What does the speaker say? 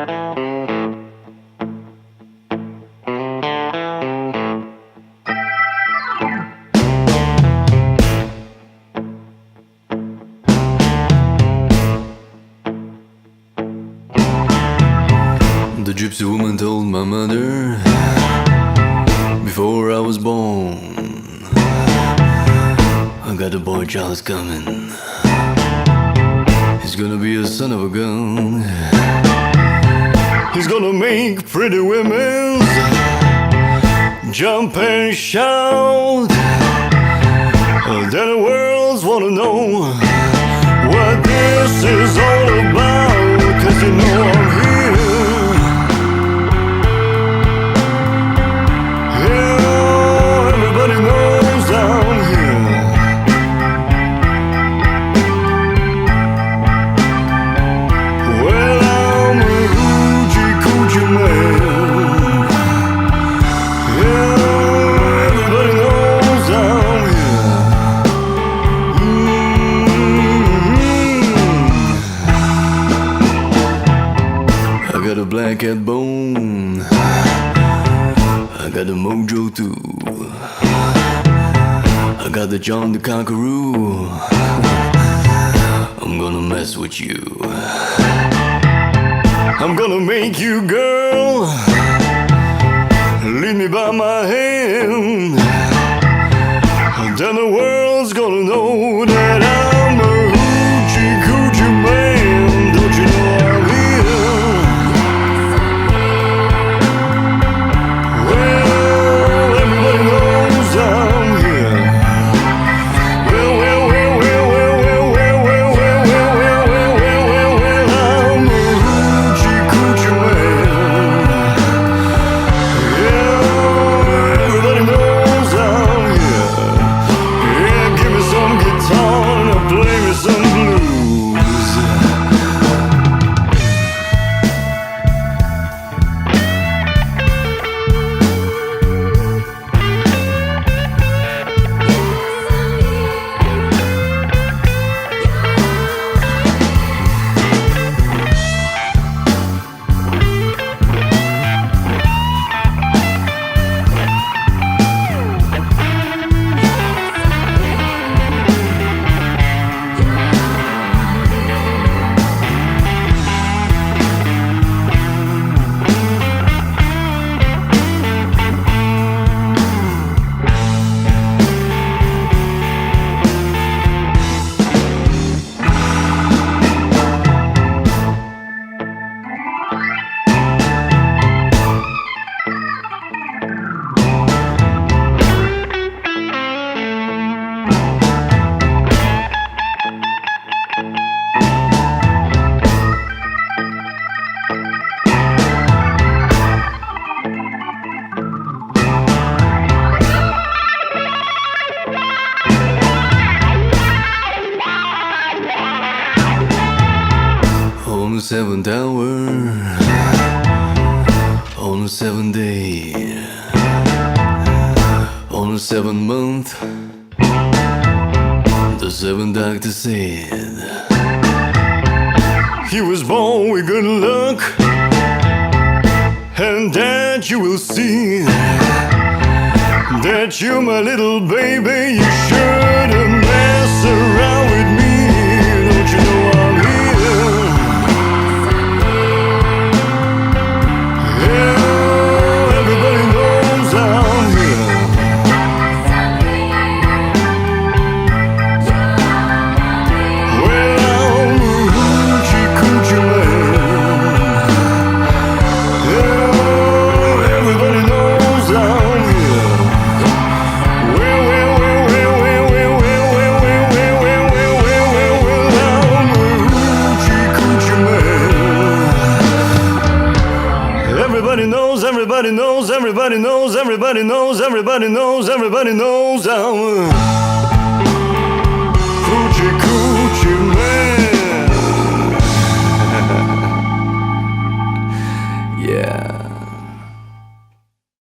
The gypsy woman told my mother before I was born, I got a boy child coming. He's gonna be a son of a gun. He's gonna make pretty women jump and shout. Then the world wanna know what this is all about, 'cause you know I'm here. Yeah, everybody knows I'm here. Well, I'm a Hoochie Coochie man. Yeah, everybody knows I'm here. I got a black cat bone, I got a mojo too, I got the John the Conqueror. I'm gonna mess with you. I'm gonna make you, girl, lead me by my hand. Then the world's gonna know that I'm a Hoochie Coochie man. Don't you know I'm here? Well, everybody knows I'm here. Well, well, well, well, well, well, well, well, well, well, well, well, well, well, well, I'm a Hoochie Coochie man. Yeah, everybody knows I'm here. Yeah, give me some guitar and play me some blues. On the seventh hour, on the seventh day, on the seventh month, the seventh doctor said he was born with good luck, and that you will see that you're my little baby. You shouldn't mess around with me. Don't you know I'm here? Yeah, everybody knows I'm here. Well, I'm a Hoochie Coochie man. Yeah, everybody knows I'm here. Well, well, well, well, well, well, well, well, well, well, well, well, well, well, well, I'm a Hoochie Coochie man. Everybody knows, everybody knows, everybody knows, everybody knows, everybody knows, everybody knows I'm a Hoochie Coochie man. Yeah.